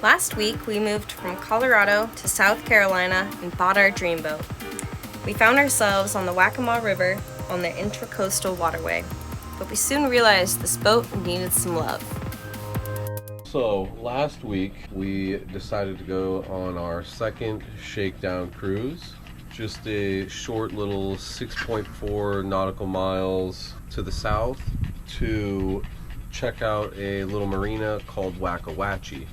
Last week, we moved from Colorado to South Carolina and bought our dream boat. We found ourselves on the Waccamaw River on the Intracoastal Waterway, but we soon realized this boat needed some love. So last week, we decided to go on our second Shakedown Cruise. Just a short little 6.4 nautical miles to the south to check out a little marina called Wackawatchee.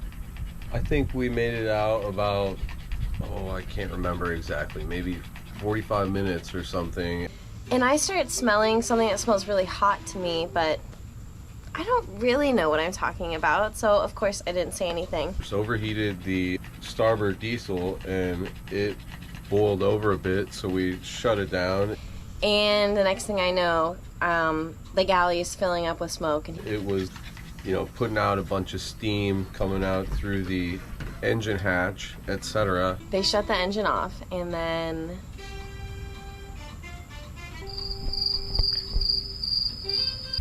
I think we made it out about, I can't remember exactly, maybe 45 minutes or something. And I started smelling something that smells really hot to me, but I don't really know what I'm talking about, so of course I didn't say anything. Just overheated the starboard diesel and it boiled over a bit, so we shut it down. And the next thing I know, the galley is filling up with smoke. It was, putting out a bunch of steam coming out through the engine hatch, etc. They shut the engine off, and then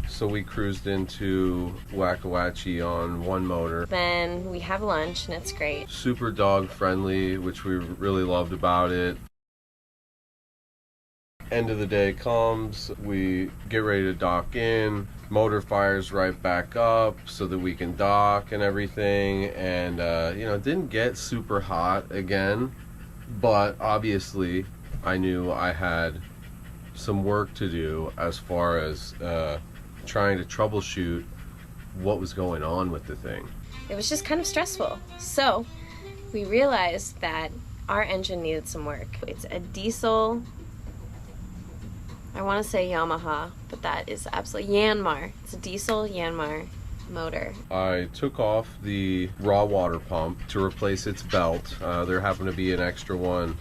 so we cruised into Wackawatchee on one motor. Then we have lunch, and it's great. Super dog friendly, which we really loved about it. End of the day comes, we get ready to dock in, motor fires right back up so that we can dock and everything, and it didn't get super hot again, but obviously I knew I had some work to do as far as trying to troubleshoot what was going on with the thing. It was just kind of stressful, so we realized that our engine needed some work. It's a diesel, I want to say Yamaha, but that is absolutely Yanmar. It's a diesel Yanmar motor. I took off the raw water pump to replace its belt. There happened to be an extra one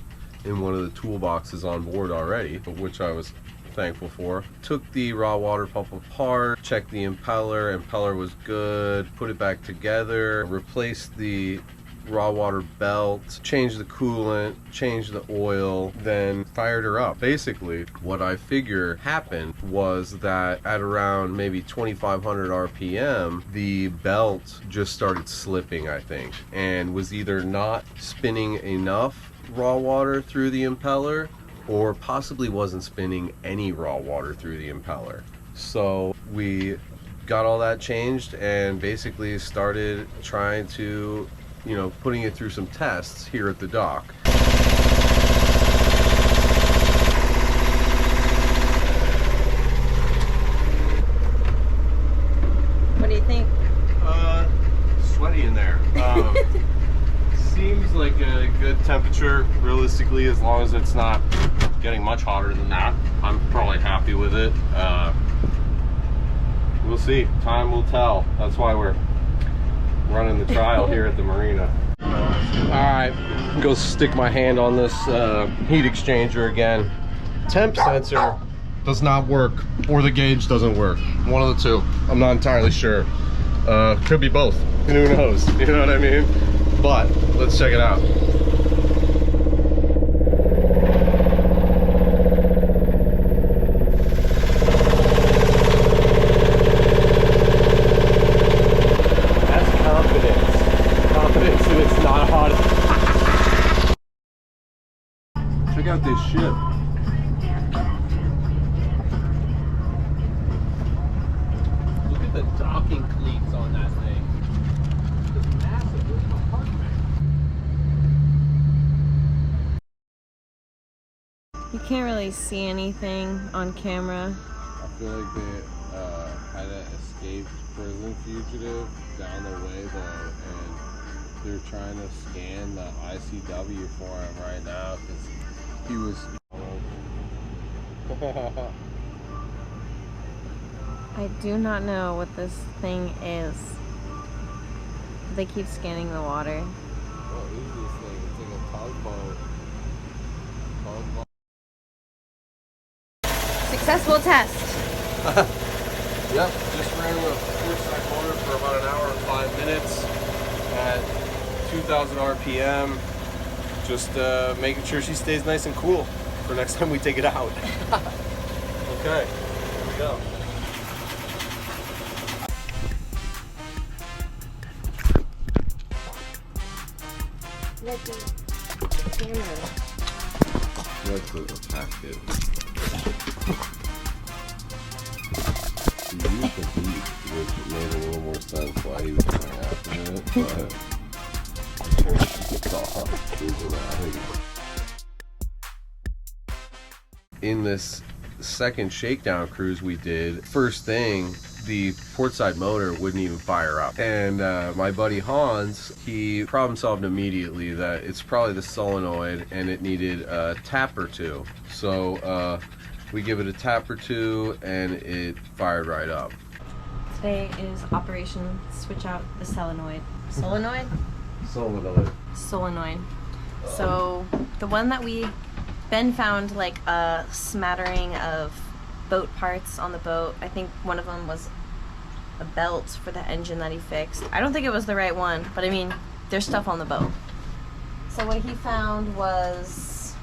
in one of the toolboxes on board already, which I was thankful for. Took the raw water pump apart, checked the impeller was good, put it back together, replaced the raw water belt, changed the coolant, changed the oil, then fired her up. Basically, what I figure happened was that at around maybe 2,500 RPM, the belt just started slipping, I think, and was either not spinning enough raw water through the impeller or possibly wasn't spinning any raw water through the impeller. So we got all that changed and basically started trying to putting it through some tests here at the dock. What do you think? Sweaty in there. Seems like a good temperature, realistically, as long as it's not getting much hotter than that. I'm probably happy with it. We'll see. Time will tell. That's why we're running the trial here at the marina. Alright, go stick my hand on this heat exchanger again. Temp sensor does not work, or the gauge doesn't work. One of the two. I'm not entirely sure. Could be both. Who knows? You know what I mean? But let's check it out. Check out this ship. Look at the docking cleats on that thing. It's massive. Look at my apartment. You can't really see anything on camera. I feel like they had an escaped prison fugitive down the way though, and they're trying to scan the ICW for him right now because he was. I do not know what this thing is. They keep scanning the water. What is this thing? It's like a tugboat. Successful test. Yep, just ran with a 4-side motor for about an hour and 5 minutes at 2,000 RPM. Just making sure she stays nice and cool for next time we take it out. Okay, here we go. That's a packet. He used the beat, which made a little more sense why he was going after it, but it's off. In this second shakedown cruise we did, first thing, the portside motor wouldn't even fire up. And my buddy Hans, he problem solved immediately that it's probably the solenoid and it needed a tap or two. So we give it a tap or two and it fired right up. Today is Operation Switch Out the Solenoid. Solenoid? Solenoid. Solenoid. So the one that Ben found like a smattering of boat parts on the boat. I think one of them was a belt for the engine that he fixed. I don't think it was the right one, but I mean, there's stuff on the boat. So what he found was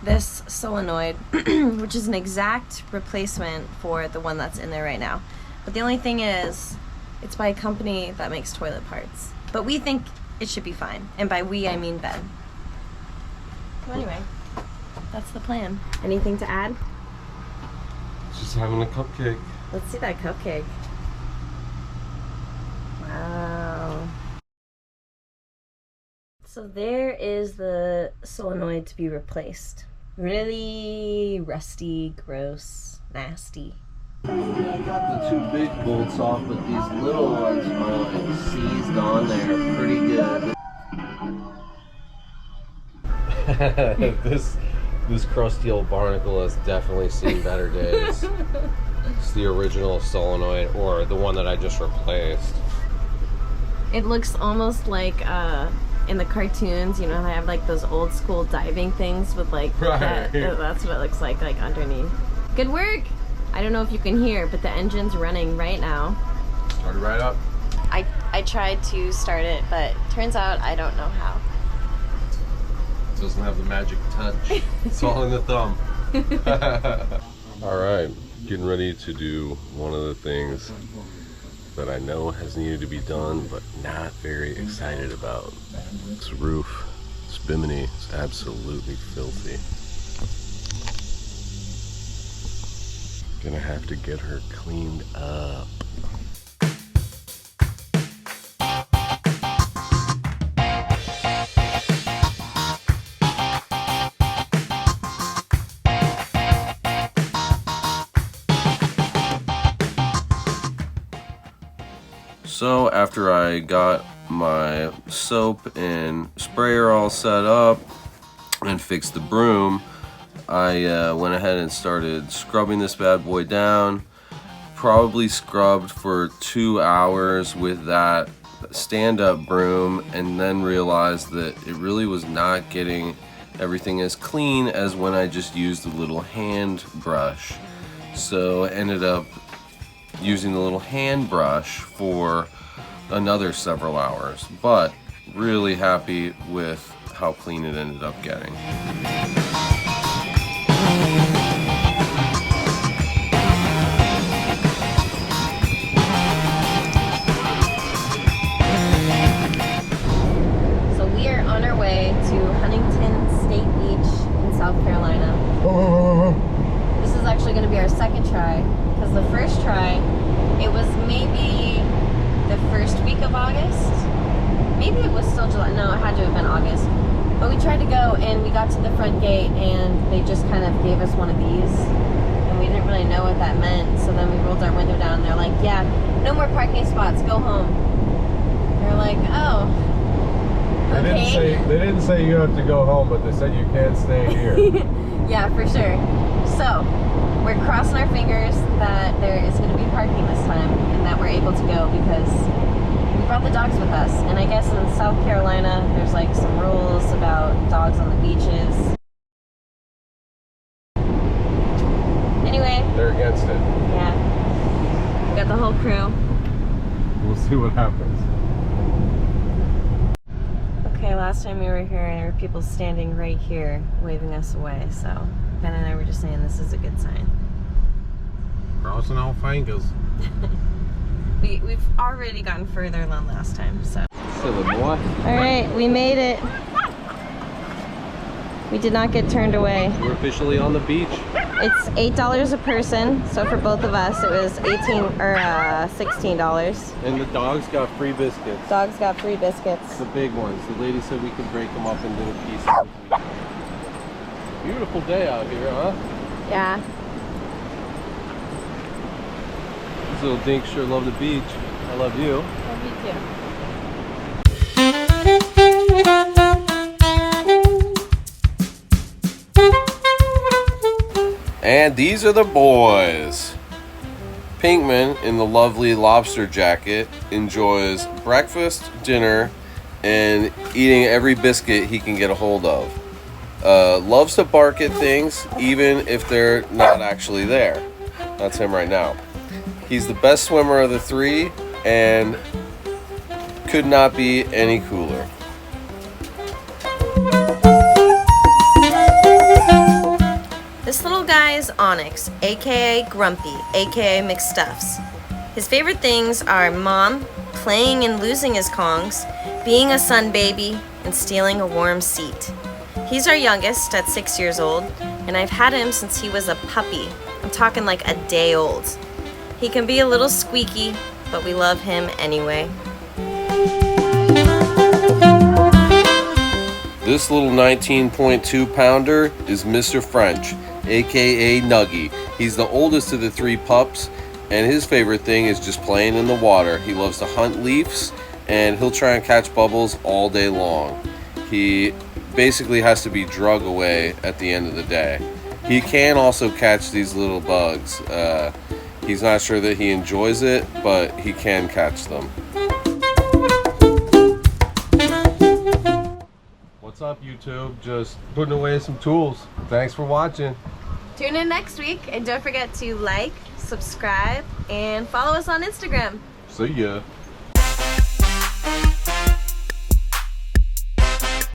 this solenoid, which is an exact replacement for the one that's in there right now. But the only thing is, it's by a company that makes toilet parts. But we think it should be fine. And by we, I mean Ben. So anyway, that's the plan. Anything to add? Just having a cupcake. Let's see that cupcake. Wow. So there is the solenoid to be replaced. Really rusty, gross, nasty. I got the two big bolts off, but these little ones are like seized on there pretty good. This crusty old barnacle has definitely seen better days. It's the original solenoid, or the one that I just replaced. It looks almost like in the cartoons, you know, they have like those old school diving things with like that's what it looks like underneath. Good work! I don't know if you can hear, but the engine's running right now. Started right up. I tried to start it, but turns out I don't know how. It doesn't have the magic touch. It's all in the thumb. Alright, getting ready to do one of the things that I know has needed to be done, but not very excited about. This roof, this Bimini, is absolutely filthy. Gonna have to get her cleaned up. So after I got my soap and sprayer all set up and fixed the broom, I went ahead and started scrubbing this bad boy down. Probably scrubbed for 2 hours with that stand-up broom, and then realized that it really was not getting everything as clean as when I just used the little hand brush. So I ended up using the little hand brush for another several hours, but really happy with how clean it ended up getting. So we are on our way to Huntington State Beach in South Carolina. This is actually going to be our second try, because the first try, it was maybe the first week of August. Maybe it was still July. No, it had to have been August. But we tried to go, and we got to the front gate, and they just kind of gave us one of these, and we didn't really know what that meant. So then we rolled our window down, and they're like, "Yeah, no more parking spots. Go home." We were like, "Oh, okay." They didn't say you have to go home, but they said you can't stay here. Yeah, for sure. So we're crossing our fingers that there is going to be parking this time, and that we're able to go, because we brought the dogs with us. And I guess in South Carolina, there's like some rules about dogs on the beaches. Anyway. They're against it. Yeah. We got the whole crew. We'll see what happens. Okay, last time we were here, there were people standing right here waving us away. So Ben and I were just saying this is a good sign. Crossing all fingers. We've already gotten further than last time, so. Silly boy. Alright, we made it. We did not get turned away. We're officially on the beach. It's $8 a person, so for both of us it was $16. And the dogs got free biscuits. Dogs got free biscuits. The big ones. The lady said we could break them up into little pieces. Beautiful day out here, huh? Yeah. These little dinks sure love the beach. I love you. Love you too. And these are the boys. Pinkman, in the lovely lobster jacket, enjoys breakfast, dinner, and eating every biscuit he can get a hold of. Loves to bark at things, even if they're not actually there. That's him right now. He's the best swimmer of the three, and could not be any cooler. This little guy is Onyx, aka Grumpy, aka McStuffs. His favorite things are Mom, playing and losing his Kongs, being a sun baby, and stealing a warm seat. He's our youngest at 6 years old, and I've had him since he was a puppy. I'm talking like a day old. He can be a little squeaky, but we love him anyway. This little 19.2 pounder is Mr. French, aka Nuggy. He's the oldest of the three pups, and his favorite thing is just playing in the water. He loves to hunt leaves, and he'll try and catch bubbles all day long. He basically has to be drug away at the end of the day. He can also catch these little bugs. He's not sure that he enjoys it, but he can catch them. What's up, YouTube? Just putting away some tools. Thanks for watching. Tune in next week, and don't forget to like, subscribe, and follow us on Instagram. See ya.